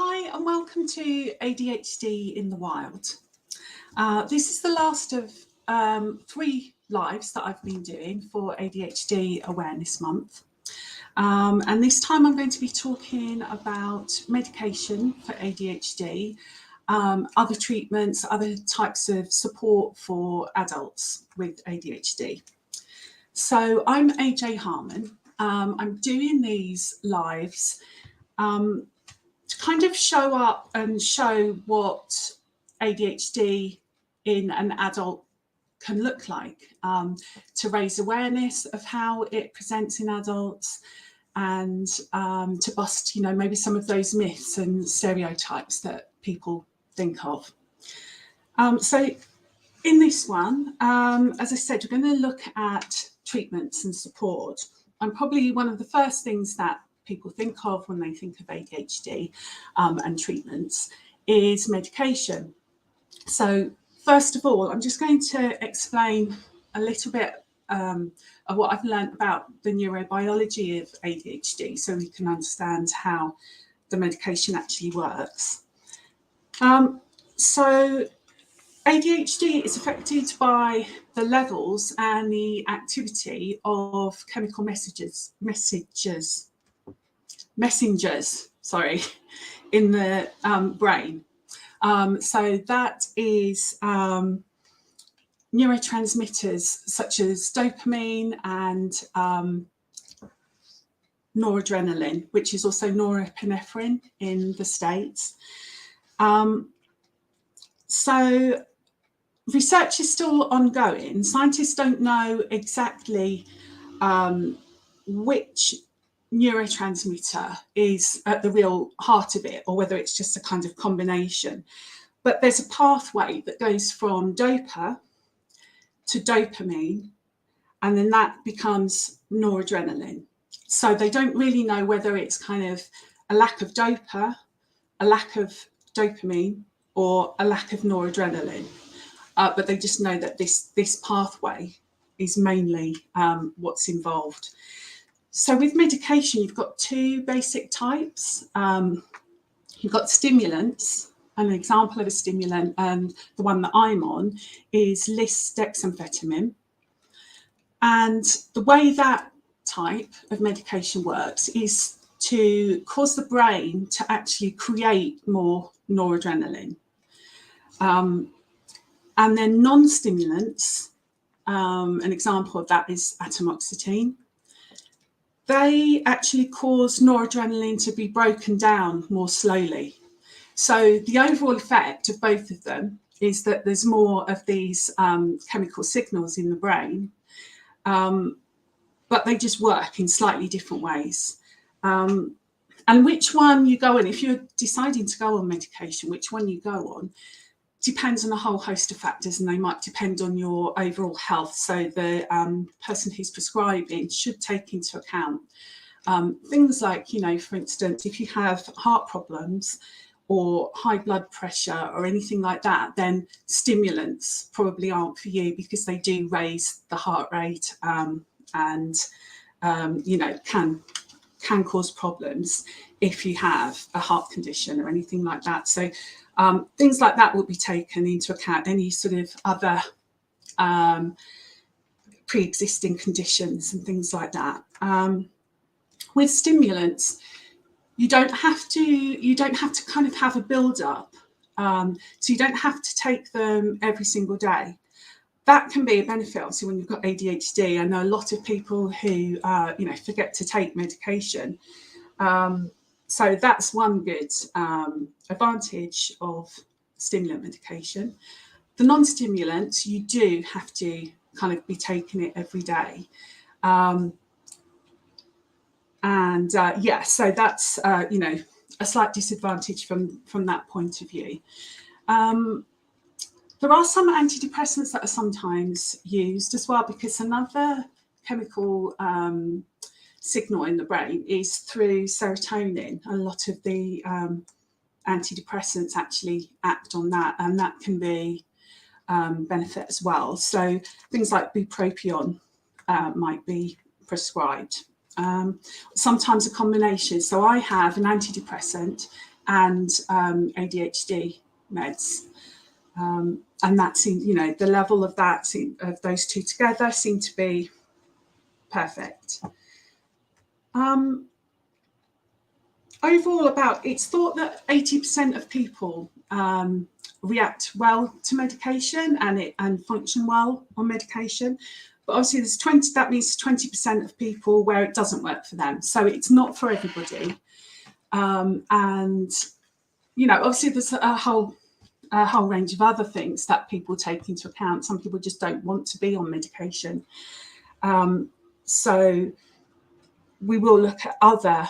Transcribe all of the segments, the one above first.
Hi and welcome to ADHD in the Wild. This is the last of 3 lives that I've been doing for ADHD Awareness Month. And this time I'm going to be talking about medication for ADHD, other treatments, other types of support for adults with ADHD. So I'm AJ Harmon. I'm doing these lives to kind of show up and show what ADHD in an adult can look like, to raise awareness of how it presents in adults, and to bust, maybe some of those myths and stereotypes that people think of. So in this one, as I said, we're going to look at treatments and support. And probably one of the first things that people think of when they think of ADHD and treatments is medication. So first of all, I'm just going to explain a little bit of what I've learned about the neurobiology of ADHD so we can understand how the medication actually works. So ADHD is affected by the levels and the activity of chemical messengers, in the brain. So that is neurotransmitters such as dopamine and noradrenaline, which is also norepinephrine in the States. So research is still ongoing. Scientists don't know exactly which neurotransmitter is at the real heart of it, or whether it's just a kind of combination. But there's a pathway that goes from dopa to dopamine, and then that becomes noradrenaline. So they don't really know whether it's kind of a lack of dopa, a lack of dopamine, or a lack of noradrenaline. But they just know that this pathway is mainly what's involved. So with medication, you've got 2 basic types. You've got stimulants. An example of a stimulant, and the one that I'm on, is lisdexamfetamine. And the way that type of medication works is to cause the brain to actually create more noradrenaline. And then non-stimulants, an example of that is atomoxetine. They actually cause noradrenaline to be broken down more slowly. So the overall effect of both of them is that there's more of these chemical signals in the brain, but they just work in slightly different ways. And which one you go on, if you're deciding to go on medication, which one you go on, depends on a whole host of factors, and they might depend on your overall health. So the person who's prescribing should take into account things like, for instance, if you have heart problems or high blood pressure or anything like that, then stimulants probably aren't for you, because they do raise the heart rate and can cause problems if you have a heart condition or anything like that. So things like that will be taken into account, any sort of other pre-existing conditions and things like that. With stimulants, you don't have to kind of have a build-up. So you don't have to take them every single day. That can be a benefit, obviously, when you've got ADHD. I know a lot of people who forget to take medication. So that's one good advantage of stimulant medication. The non-stimulants, you do have to kind of be taking it every day. So that's a slight disadvantage from that point of view. There are some antidepressants that are sometimes used as well, because another chemical signal in the brain is through serotonin. A lot of the antidepressants actually act on that, and that can be benefit as well. So things like bupropion might be prescribed. Sometimes a combination. So I have an antidepressant and ADHD meds. And that seemed, the level of of those two together seemed to be perfect. Overall, it's thought that 80% of people react well to medication and function well on medication. But obviously that means 20% of people where it doesn't work for them. So it's not for everybody. And, obviously there's a whole range of other things that people take into account. Some people just don't want to be on medication. So we will look at other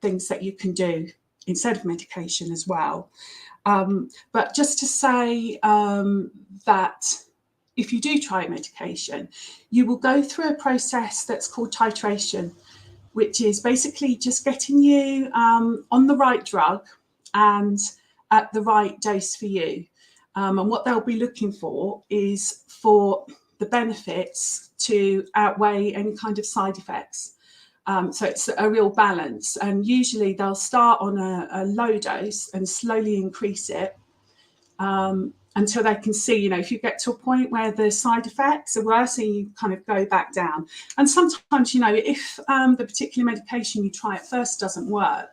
things that you can do instead of medication as well. But just to say that if you do try medication, you will go through a process that's called titration, which is basically just getting you on the right drug and at the right dose for you. And what they'll be looking for is for the benefits to outweigh any kind of side effects. So it's a real balance. And usually they'll start on a low dose and slowly increase it until they can see, if you get to a point where the side effects are worse, and you kind of go back down. And sometimes, if the particular medication you try at first doesn't work,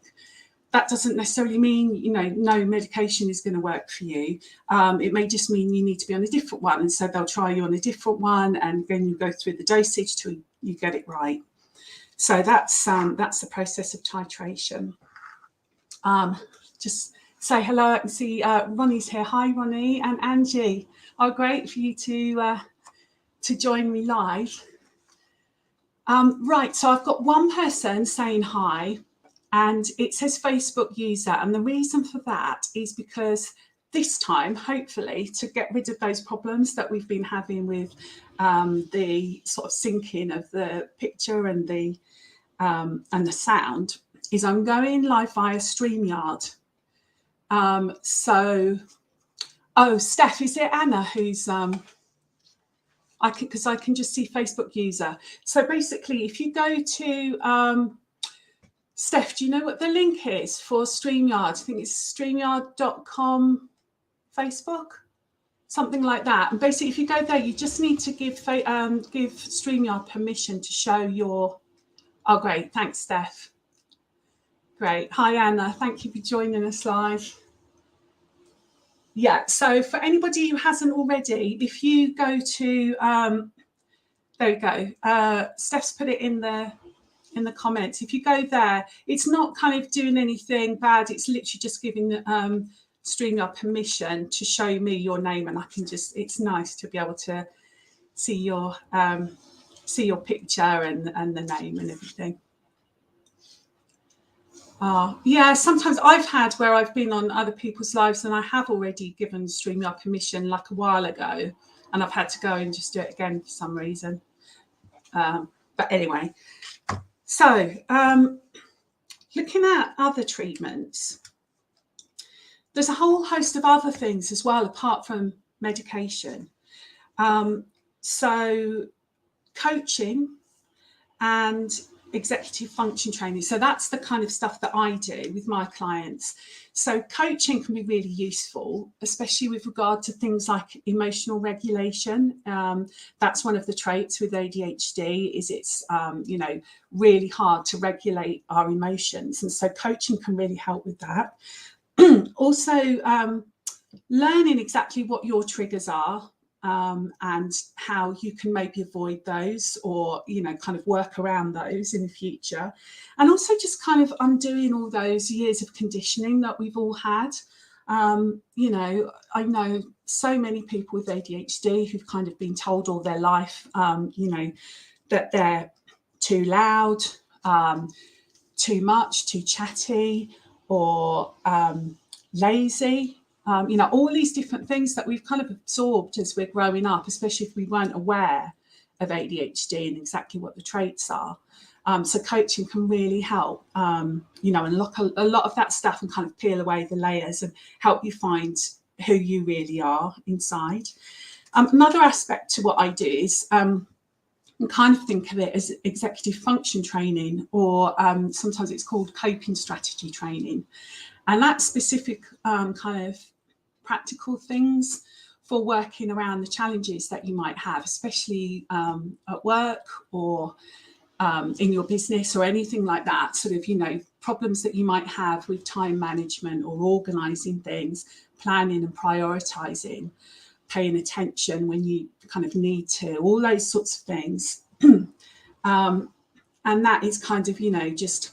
that doesn't necessarily mean, no medication is going to work for you. It may just mean you need to be on a different one. And so they'll try you on a different one, and then you go through the dosage till you get it right. So that's the process of titration. Just say hello. I can see Ronnie's here. Hi, Ronnie and Angie. Oh, great for you to join me live. Right, so I've got one person saying hi, and it says Facebook user. And the reason for that is because this time, hopefully, to get rid of those problems that we've been having with the sort of syncing of the picture and the sound, is I'm going live via StreamYard. Steph, is it Anna who's because I can just see Facebook user. So basically, if you go to Steph, do you know what the link is for StreamYard? I think it's streamyard.com Facebook, something like that. And basically, if you go there, you just need to give StreamYard permission to show your. Oh, great. Thanks, Steph. Great. Hi, Anna. Thank you for joining us live. Yeah, so for anybody who hasn't already, if you go to, there we go. Steph's put it in the comments. If you go there, it's not kind of doing anything bad. It's literally just giving StreamYard permission to show me your name, and I can just. It's nice to be able to see your picture and the name and everything. Yeah, sometimes I've had where I've been on other people's lives and I have already given StreamYard permission like a while ago, and I've had to go and just do it again for some reason. But anyway, so looking at other treatments, there's a whole host of other things as well apart from medication. So coaching and executive function training. So that's the kind of stuff that I do with my clients. So coaching can be really useful, especially with regard to things like emotional regulation. That's one of the traits with ADHD is it's, really hard to regulate our emotions. And so coaching can really help with that. Also, learning exactly what your triggers are. And how you can maybe avoid those or, kind of work around those in the future. And also just kind of undoing all those years of conditioning that we've all had. I know so many people with ADHD who've kind of been told all their life, that they're too loud, too much, too chatty, or lazy. All these different things that we've kind of absorbed as we're growing up, especially if we weren't aware of ADHD and exactly what the traits are. So coaching can really help, unlock a lot of that stuff and kind of peel away the layers and help you find who you really are inside. Another aspect to what I do is kind of think of it as executive function training, or sometimes it's called coping strategy training. And that's specific kind of practical things for working around the challenges that you might have, especially at work or in your business or anything like that, sort of, problems that you might have with time management or organising things, planning and prioritising, paying attention when you kind of need to, all those sorts of things. And that is kind of, just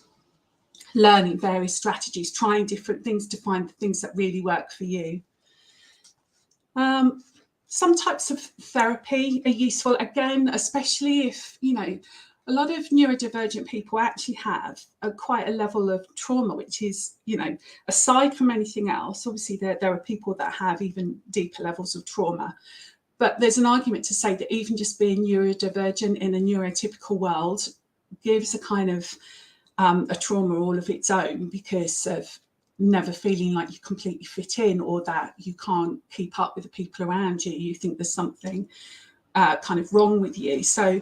learning various strategies, trying different things to find the things that really work for you. Some types of therapy are useful, again, especially if, a lot of neurodivergent people actually have quite a level of trauma, which is, aside from anything else, obviously there are people that have even deeper levels of trauma. But there's an argument to say that even just being neurodivergent in a neurotypical world gives a kind of a trauma all of its own, because of never feeling like you completely fit in, or that you can't keep up with the people around you. You think there's something kind of wrong with you. So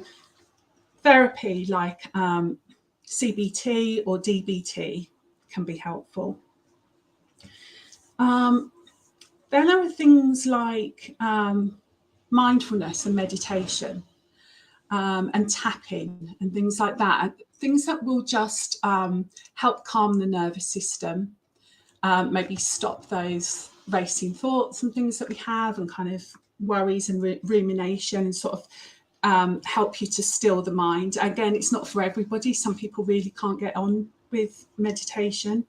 therapy like CBT or DBT can be helpful. Then there are things like mindfulness and meditation and tapping and things like that. Things that will just help calm the nervous system, maybe stop those racing thoughts and things that we have, and kind of worries and rumination, and sort of help you to still the mind. Again, it's not for everybody. Some people really can't get on with meditation.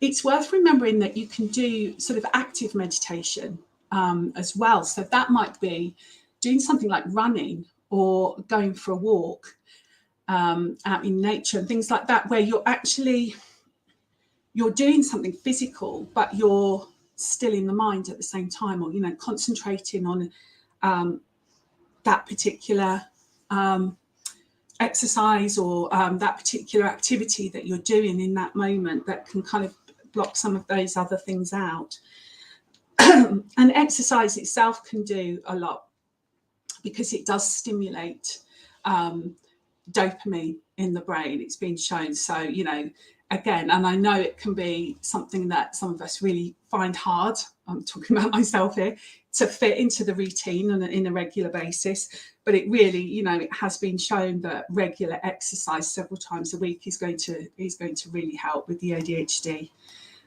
It's worth remembering that you can do sort of active meditation as well. So that might be doing something like running or going for a walk out in nature and things like that, where you're doing something physical, but you're still in the mind at the same time, or, concentrating on that particular exercise or that particular activity that you're doing in that moment, that can kind of block some of those other things out. And exercise itself can do a lot, because it does stimulate dopamine in the brain. It's been shown. So, again, and I know it can be something that some of us really find hard, I'm talking about myself here, to fit into the routine on a regular basis. But it really, it has been shown that regular exercise several times a week is going to really help with the ADHD.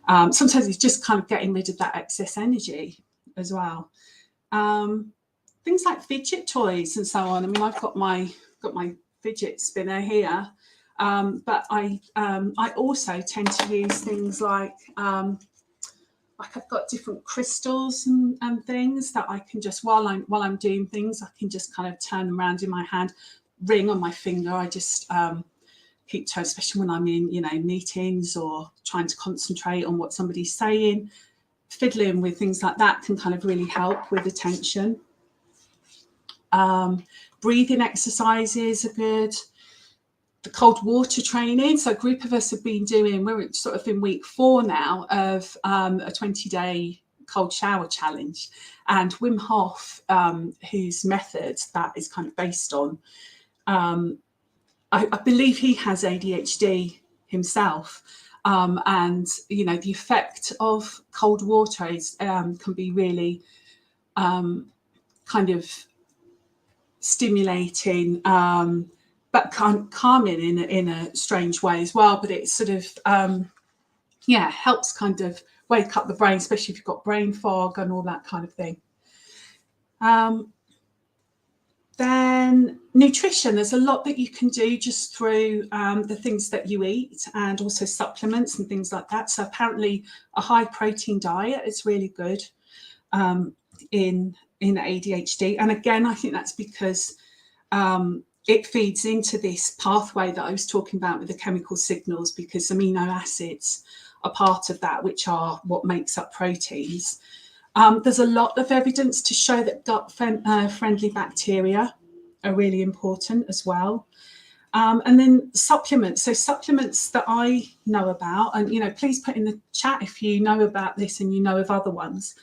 Sometimes it's just kind of getting rid of that excess energy as well. Things like fidget toys and so on. I mean, I've got my fidget spinner here, but I also tend to use things like I've got different crystals and things that I can just, while I'm doing things, I can just kind of turn them around in my hand, ring on my finger. I just keep to, especially when I'm in meetings or trying to concentrate on what somebody's saying. Fiddling with things like that can kind of really help with attention. Breathing exercises are good. The cold water training. So a group of us have been doing, we're sort of in week 4 now of a 20-day cold shower challenge. And Wim Hof, whose method that is kind of based on, I believe he has ADHD himself. And, the effect of cold water is, can be really kind of stimulating, but calming in a strange way as well. But it sort of, helps kind of wake up the brain, especially if you've got brain fog and all that kind of thing. Then nutrition, there's a lot that you can do just through the things that you eat, and also supplements and things like that. So apparently a high protein diet is really good in ADHD. And again, I think that's because it feeds into this pathway that I was talking about with the chemical signals, because amino acids are part of that, which are what makes up proteins. There's a lot of evidence to show that gut-friendly bacteria are really important as well. And then supplements. So supplements that I know about, and please put in the chat if you know about this and you know of other ones.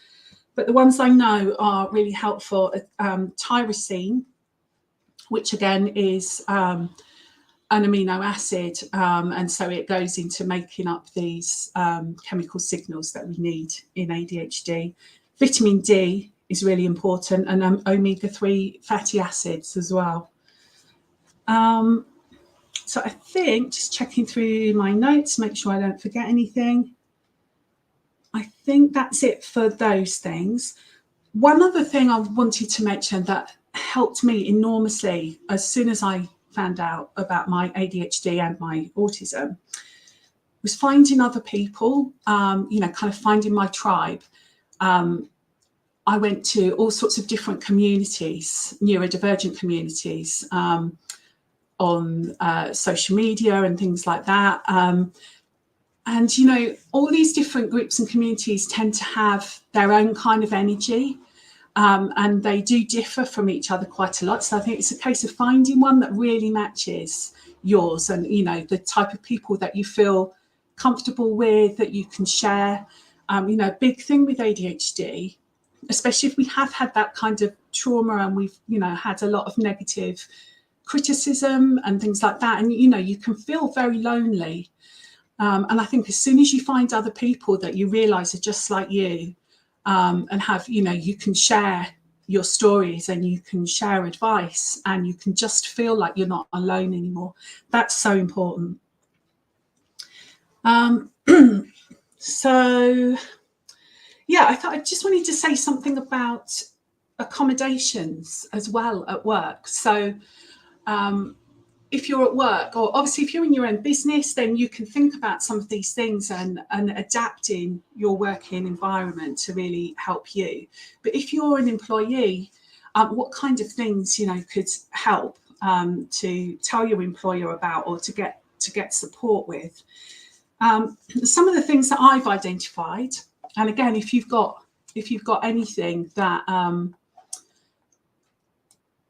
But the ones I know are really helpful. Tyrosine, which again is an amino acid, and so it goes into making up these chemical signals that we need in ADHD. Vitamin D is really important, and omega-3 fatty acids as well. So I think, just checking through my notes, make sure I don't forget anything. I think that's it for those things. One other thing I wanted to mention that helped me enormously as soon as I found out about my ADHD and my autism was finding other people, kind of finding my tribe. I went to all sorts of different communities, neurodivergent communities, on social media and things like that. And, all these different groups and communities tend to have their own kind of energy, and they do differ from each other quite a lot. So I think it's a case of finding one that really matches yours and, the type of people that you feel comfortable with, that you can share. A big thing with ADHD, especially if we have had that kind of trauma and we've, had a lot of negative criticism and things like that. And, you can feel very lonely. And I think as soon as you find other people that you realise are just like you, and have, you can share your stories and you can share advice and you can just feel like you're not alone anymore. That's so important. So, yeah, I thought I just wanted to say something about accommodations as well at work. So, if you're at work, or obviously if you're in your own business, then you can think about some of these things and adapting your working environment to really help you. But if you're an employee, what kind of things, could help to tell your employer about or to get support with? Some of the things that I've identified, and again, if you've got anything that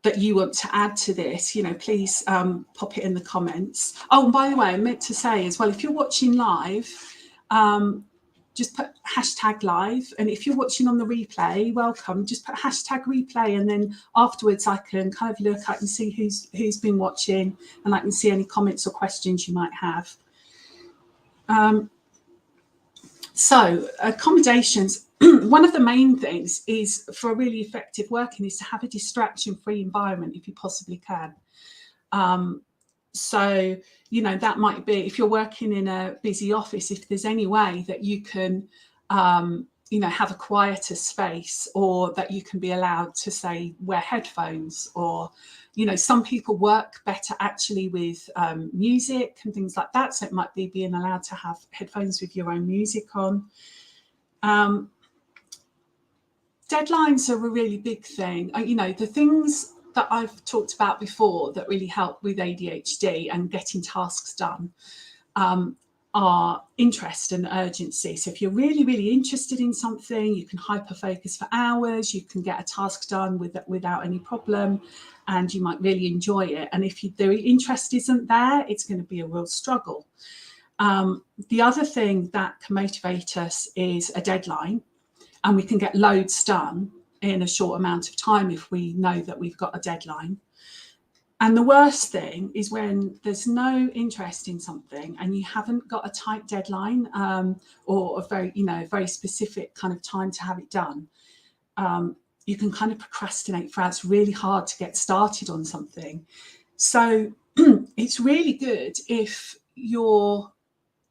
that you want to add to this, please pop it in the comments. Oh, and by the way, I meant to say as well, if you're watching live, just put #live. And if you're watching on the replay, welcome, just put #replay. And then afterwards I can kind of look, I can see who's been watching and I can see any comments or questions you might have. So accommodations, one of the main things is for really effective working is to have a distraction-free environment if you possibly can. So, that might be if you're working in a busy office, if there's any way that you can, have a quieter space, or that you can be allowed to, say, wear headphones, or, some people work better actually with music and things like that. So it might be being allowed to have headphones with your own music on. Deadlines are a really big thing. The things that I've talked about before that really help with ADHD and getting tasks done are interest and urgency. So if you're really, really interested in something, you can hyper-focus for hours, you can get a task done without any problem, and you might really enjoy it. And if the interest isn't there, it's going to be a real struggle. The other thing that can motivate us is a deadline, and we can get loads done in a short amount of time if we know that we've got a deadline. And the worst thing is when there's no interest in something and you haven't got a tight deadline, or a very specific kind of time to have it done. You can kind of procrastinate for it's really hard to get started on something. So it's really good if your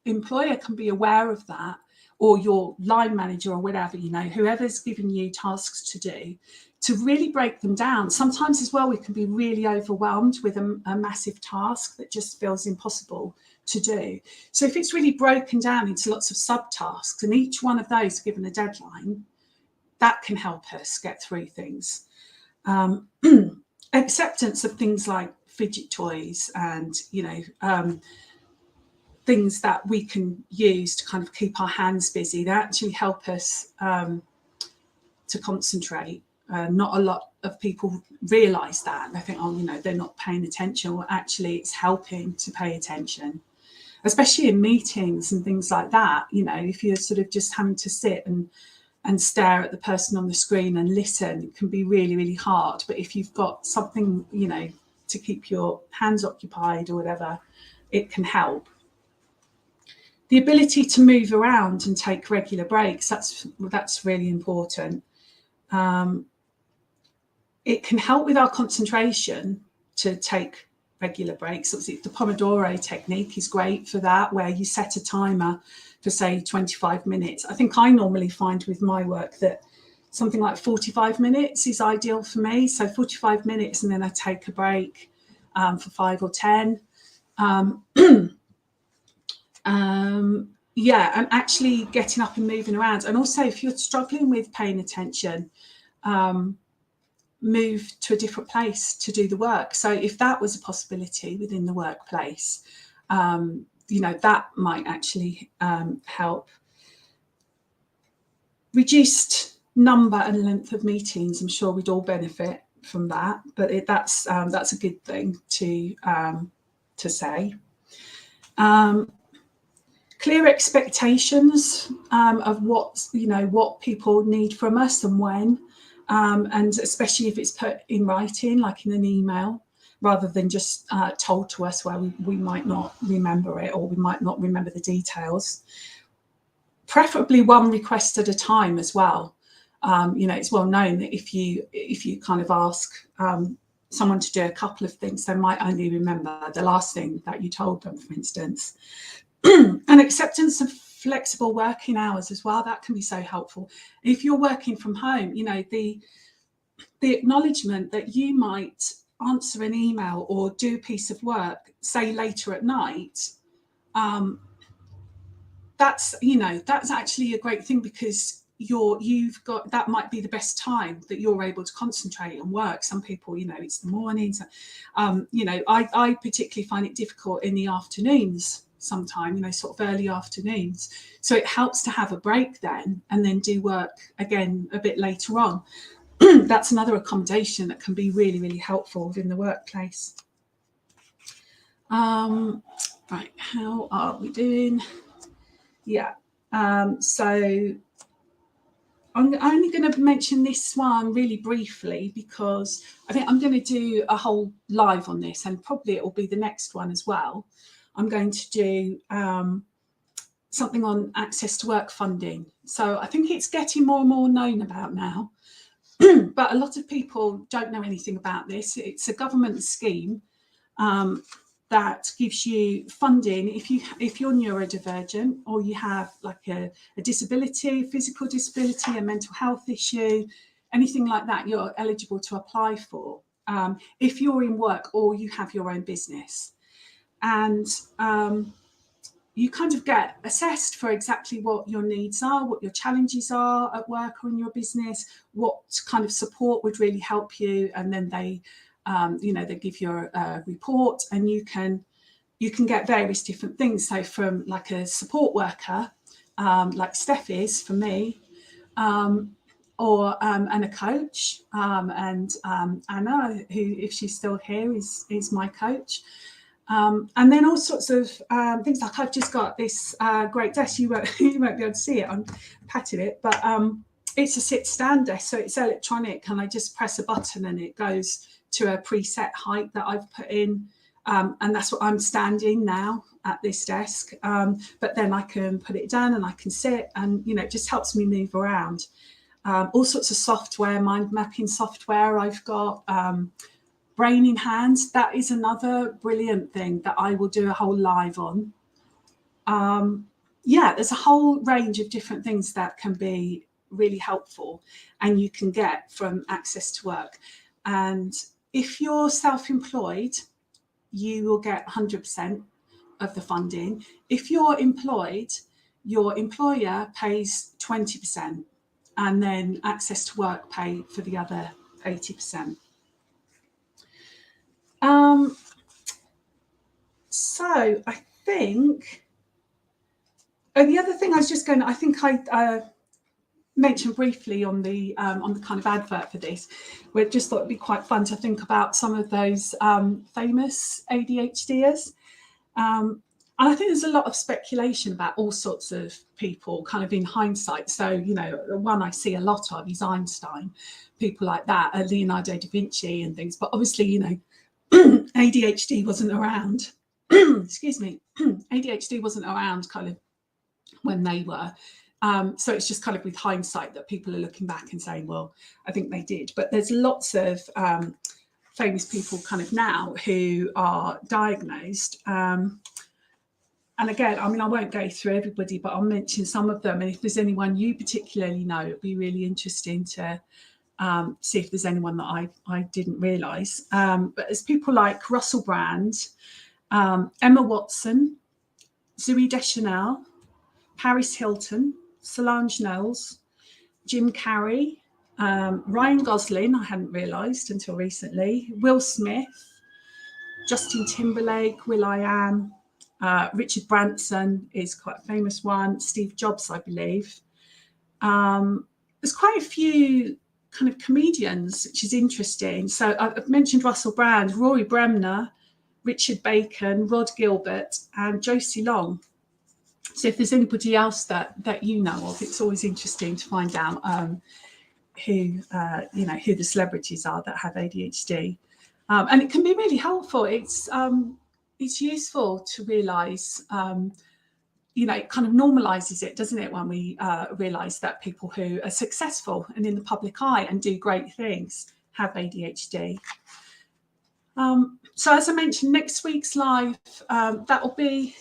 employer can be aware of that, or your line manager or whatever, whoever's giving you tasks to do, to really break them down. Sometimes as well, we can be really overwhelmed with a massive task that just feels impossible to do. So if it's really broken down into lots of subtasks and each one of those given a deadline, that can help us get through things. Acceptance of things like fidget toys and, things that we can use to kind of keep our hands busy, that actually help us to concentrate. Not a lot of people realise that. And they think, they're not paying attention. Well, actually, it's helping to pay attention, especially in meetings and things like that. If you're sort of just having to sit and stare at the person on the screen and listen, it can be really, really hard. But if you've got something, to keep your hands occupied or whatever, it can help. The ability to move around and take regular breaks, that's really important. It can help with our concentration to take regular breaks. Obviously, the Pomodoro technique is great for that, where you set a timer for, say, 25 minutes. I think I normally find with my work that something like 45 minutes is ideal for me. So 45 minutes, and then I take a break for 5 or 10. Yeah, and actually getting up and moving around. And also, if you're struggling with paying attention, move to a different place to do the work. So if that was a possibility within the workplace, that might actually help. Reduced number and length of meetings, I'm sure we'd all benefit from that, but that's a good thing to say. Clear expectations of what people need from us and when, and especially if it's put in writing, like in an email, rather than just told to us where we might not remember it, or we might not remember the details. Preferably one request at a time as well. It's well known that if you kind of ask someone to do a couple of things, they might only remember the last thing that you told them, for instance. And acceptance of flexible working hours as well, that can be so helpful. If you're working from home, the acknowledgement that you might answer an email or do a piece of work, say later at night, that's actually a great thing, because you've got, that might be the best time that you're able to concentrate on work. Some people, it's the mornings. I particularly find it difficult in the afternoons sometimes, sort of early afternoons. So it helps to have a break then, and then do work again a bit later on. That's another accommodation that can be really, really helpful within the workplace. Right, how are we doing? Yeah, so I'm only going to mention this one really briefly, because I think I'm going to do a whole live on this, and probably it will be the next one as well. I'm going to do something on access to work funding. So I think it's getting more and more known about now, but a lot of people don't know anything about this. It's a government scheme that gives you funding if you're neurodivergent, or you have like a disability, physical disability, a mental health issue, anything like that, you're eligible to apply for if you're in work or you have your own business. And you kind of get assessed for exactly what your needs are, what your challenges are at work or in your business, what kind of support would really help you, and then they give you a report, and you can get various different things. So from like a support worker, like Steph is for me, or and a coach, and Anna, who, if she's still here, is my coach. And then all sorts of things, like I've just got this great desk. You won't be able to see it. I'm patting it, but it's a sit-stand desk, so it's electronic, and I just press a button and it goes to a preset height that I've put in, and that's what I'm standing now at this desk. But then I can put it down and I can sit, and it just helps me move around. All sorts of software, mind mapping software I've got. Brain in Hands, that is another brilliant thing that I will do a whole live on. There's a whole range of different things that can be really helpful, and you can get from access to work. And if you're self-employed, you will get 100% of the funding. If you're employed, your employer pays 20%, and then access to work pay for the other 80%. So I think the other thing I was just I think I mentioned briefly on the kind of advert for this, where I just thought it'd be quite fun to think about some of those famous ADHDers. And I think there's a lot of speculation about all sorts of people kind of in hindsight. So, the one I see a lot of is Einstein, people like that, Leonardo da Vinci and things. But obviously, ADHD wasn't around. Excuse me. ADHD wasn't around kind of when they were. So it's just kind of with hindsight that people are looking back and saying, well, I think they did. But there's lots of famous people kind of now who are diagnosed. And again, I mean, I won't go through everybody, but I'll mention some of them. And if there's anyone you particularly know, it'd be really interesting to see if there's anyone that I didn't realise. But there's people like Russell Brand, Emma Watson, Zooey Deschanel, Paris Hilton, Solange Knowles, Jim Carrey, Ryan Gosling, I hadn't realised until recently, Will Smith, Justin Timberlake, will.i.am, Richard Branson is quite a famous one, Steve Jobs, I believe. There's quite a few kind of comedians, which is interesting. So I've mentioned Russell Brand, Rory Bremner, Richard Bacon, Rod Gilbert, and Josie Long. So if there's anybody else that you know of, it's always interesting to find out who the celebrities are that have ADHD, and it can be really helpful. It's useful to realise, it kind of normalises it, doesn't it, when we realise that people who are successful and in the public eye and do great things have ADHD. So as I mentioned, next week's live, that will be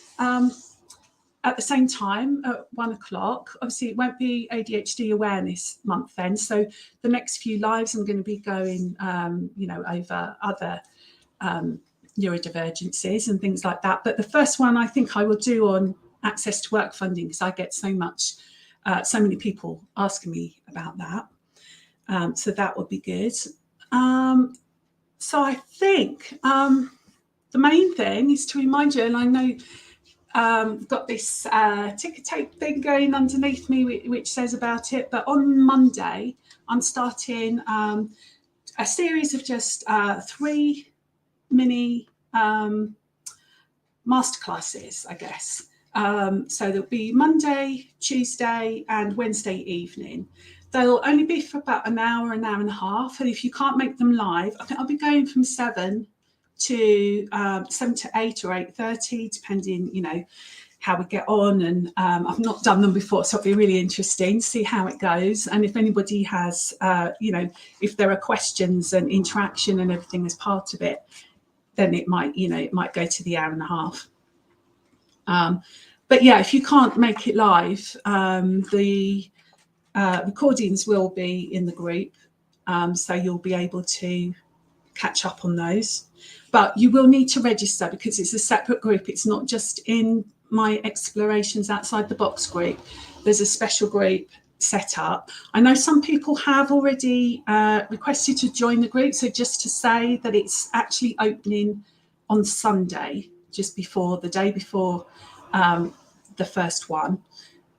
at the same time at 1 o'clock. Obviously, it won't be ADHD Awareness Month then. So the next few lives I'm going to be going, over other neurodivergencies and things like that. But the first one I think I will do on access to work funding, because I get so many people asking me about that. So that would be good. So I think the main thing is to remind you, and I know got this ticker tape thing going underneath me which says about it, but on Monday I'm starting a series of just 3 mini masterclasses, I guess. So there'll be Monday, Tuesday and Wednesday evening. They'll only be for about an hour and a half, and if you can't make them live, I think I'll be going from 7 to 7 to 8 or 8:30, depending, how we get on. And I've not done them before, so it'll be really interesting to see how it goes. And if anybody has, if there are questions and interaction and everything as part of it, then it might go to the hour and a half. But yeah, if you can't make it live, the recordings will be in the group, so you'll be able to catch up on those. But you will need to register because it's a separate group. It's not just in my Explorations Outside the Box group. There's a special group set up. I know some people have already requested to join the group. So just to say that it's actually opening on Sunday, just before the day before the first one.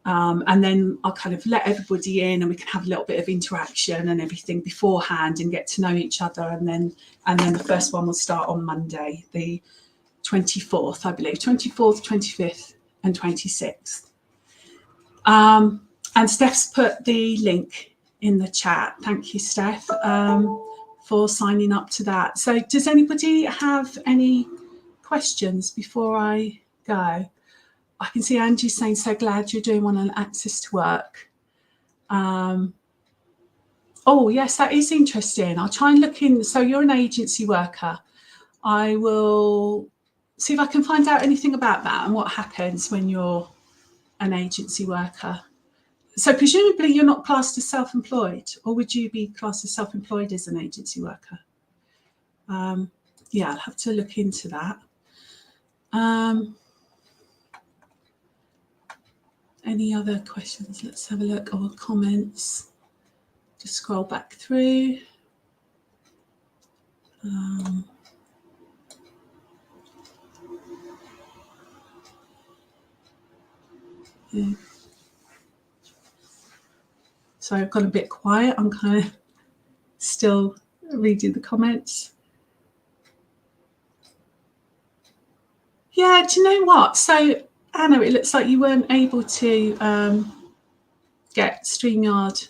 And then I'll kind of let everybody in and we can have a little bit of interaction and everything beforehand and get to know each other. And then the first one will start on Monday, the 24th, I believe, 24th, 25th and 26th. And Steph's put the link in the chat. Thank you, Steph, for signing up to that. So does anybody have any questions before I go? I can see Angie saying, so glad you're doing one on access to work. Oh, yes, that is interesting. I'll try and look in. So you're an agency worker. I will see if I can find out anything about that and what happens when you're an agency worker. So presumably you're not classed as self-employed, or would you be classed as self-employed as an agency worker? Yeah, I'll have to look into that. Any other questions? Let's have a look, or comments. Just scroll back through. Yeah. So I've gone a bit quiet. I'm kind of still reading the comments. Yeah, do you know what? So Anna, it looks like you weren't able to get StreamYard.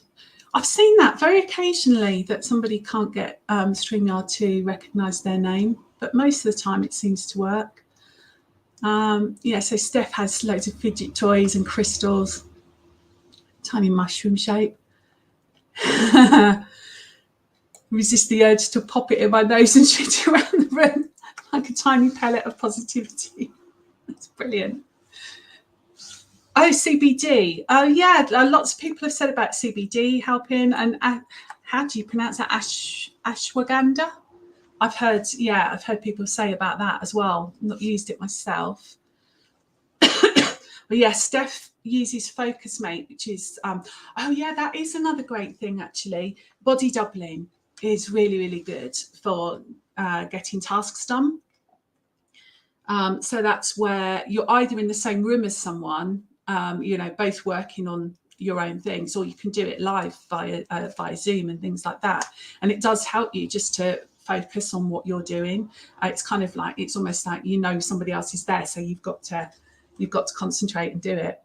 I've seen that very occasionally, that somebody can't get StreamYard to recognise their name. but most of the time it seems to work. Yeah, so Steph has loads of fidget toys and crystals, tiny mushroom shape. Resist the urge to pop it in my nose and shoot it around the room like a tiny pellet of positivity. That's brilliant. Oh, CBD. Oh, yeah. Lots of people have said about CBD helping. And how do you pronounce that? Ashwagandha? I've heard people say about that as well. Not used it myself. But yeah, Steph uses Focus Mate, which is, oh yeah, that is another great thing actually. Body doubling is really, really good for getting tasks done. So that's where you're either in the same room as someone, both working on your own things, or you can do it live via Zoom and things like that. And it does help you just to focus on what you're doing. It's kind of like, it's almost like, somebody else is there, so you've got to concentrate and do it.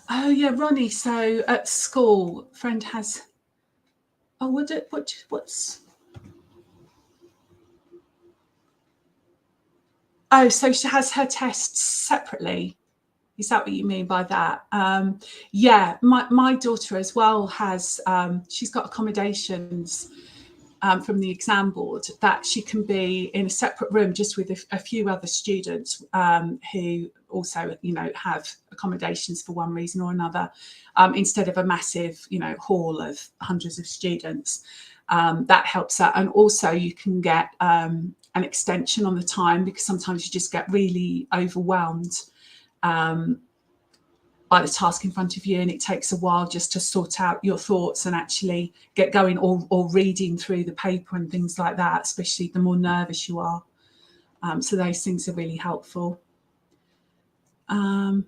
Oh yeah, Ronnie. So at school, friend has. Oh, what's? Oh, so she has her tests separately. Is that what you mean by that? Yeah, my daughter as well has. She's got accommodations from the exam board that she can be in a separate room just with a few other students who also, have accommodations for one reason or another, instead of a massive, hall of hundreds of students. That helps her. And also you can get an extension on the time, because sometimes you just get really overwhelmed by the task in front of you, and it takes a while just to sort out your thoughts and actually get going, or reading through the paper and things like that, especially the more nervous you are. So those things are really helpful. Oh,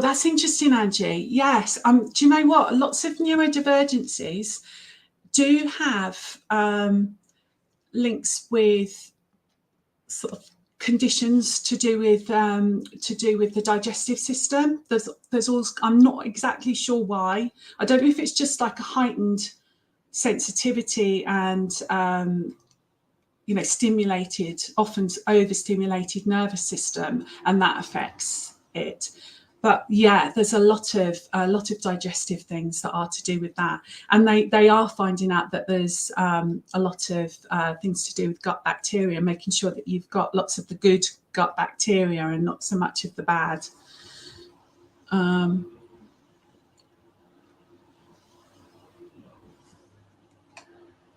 that's interesting, Angie. Yes. Do you know what? Lots of neurodivergencies do have links with sort of conditions to do with the digestive system. There's also, I'm not exactly sure why. I don't know if it's just like a heightened sensitivity and stimulated, often overstimulated nervous system, and that affects it. But yeah, there's a lot of digestive things that are to do with that, and they are finding out that there's a lot of things to do with gut bacteria, making sure that you've got lots of the good gut bacteria and not so much of the bad.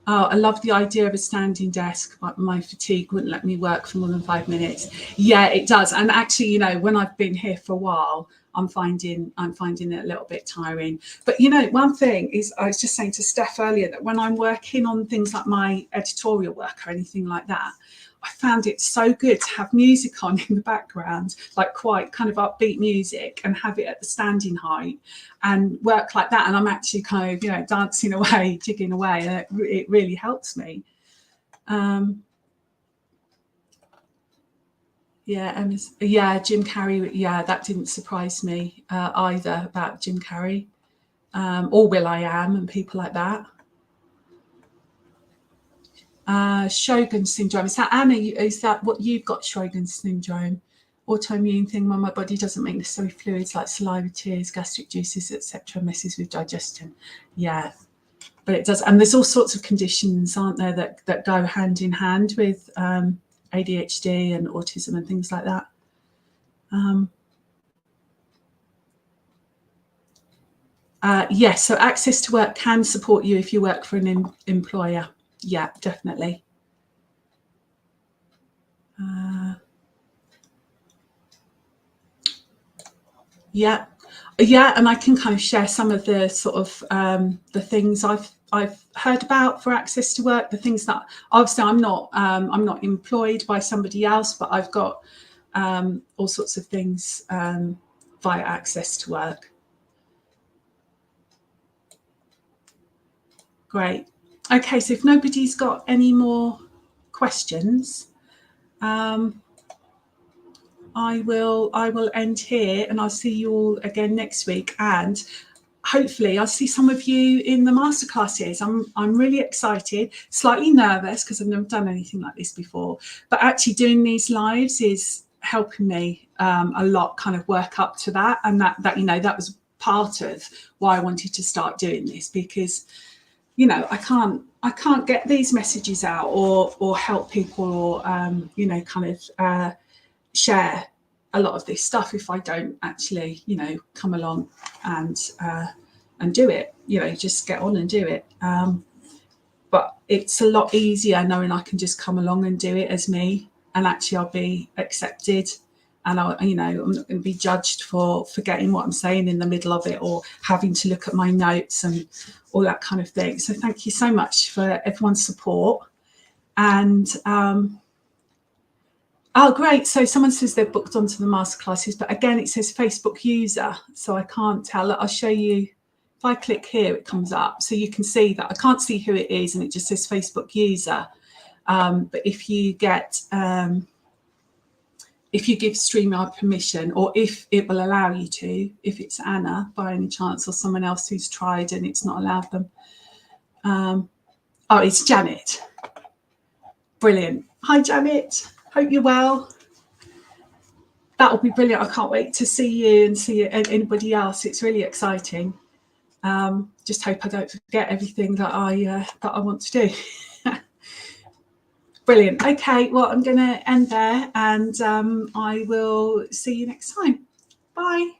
Oh, I love the idea of a standing desk, but my fatigue wouldn't let me work for more than 5 minutes. Yeah, it does. And actually, when I've been here for a while, I'm finding it a little bit tiring. But one thing is, I was just saying to Steph earlier that when I'm working on things like my editorial work or anything like that, I found it so good to have music on in the background, like quite kind of upbeat music, and have it at the standing height and work like that. And I'm actually kind of, dancing away, jigging away, and it really helps me. Yeah, Jim Carrey. Yeah, that didn't surprise me either about Jim Carrey, or Will.i.am and people like that. Sjogren's syndrome. Is that Anna? Is that what you've got? Sjogren's syndrome, autoimmune thing where my body doesn't make necessary fluids like saliva, tears, gastric juices, etc. Messes with digestion. Yeah, but it does. And there's all sorts of conditions, aren't there, that go hand in hand with ADHD and autism and things like that. Yes, so access to work can support you if you work for an employer. Yeah, definitely. Yeah, and I can kind of share some of the sort of the things I've heard about for access to work. The things that obviously I'm not employed by somebody else, but I've got all sorts of things via access to work. Great. Okay, so if nobody's got any more questions, I will end here, and I'll see you all again next week. And hopefully I'll see some of you in the masterclasses. I'm really excited, slightly nervous because I've never done anything like this before, but actually doing these lives is helping me a lot, kind of work up to that. And that, you know, that was part of why I wanted to start doing this, because, you know, I can't get these messages out or help people or, you know, kind of share a lot of this stuff if I don't actually, you know, come along and do it, you know, just get on and do it. But it's a lot easier knowing I can just come along and do it as me, and actually I'll be accepted, and I'll, you know, I'm not going to be judged for forgetting what I'm saying in the middle of it or having to look at my notes and all that kind of thing. So thank you so much for everyone's support. And oh, great. So someone says they've booked onto the masterclasses, but again, it says Facebook user, so I can't tell. I'll show you. If I click here, it comes up. So you can see that I can't see who it is, and it just says Facebook user. But if you get, if you give StreamYard permission, or if it will allow you to, if it's Anna by any chance, or someone else who's tried and it's not allowed them. Oh, it's Janet. Brilliant. Hi, Janet. Hope you're well. That'll be brilliant. I can't wait to see you and see anybody else. It's really exciting. Just hope I don't forget everything that I want to do. Brilliant. Okay, well, I'm going to end there, and I will see you next time. Bye.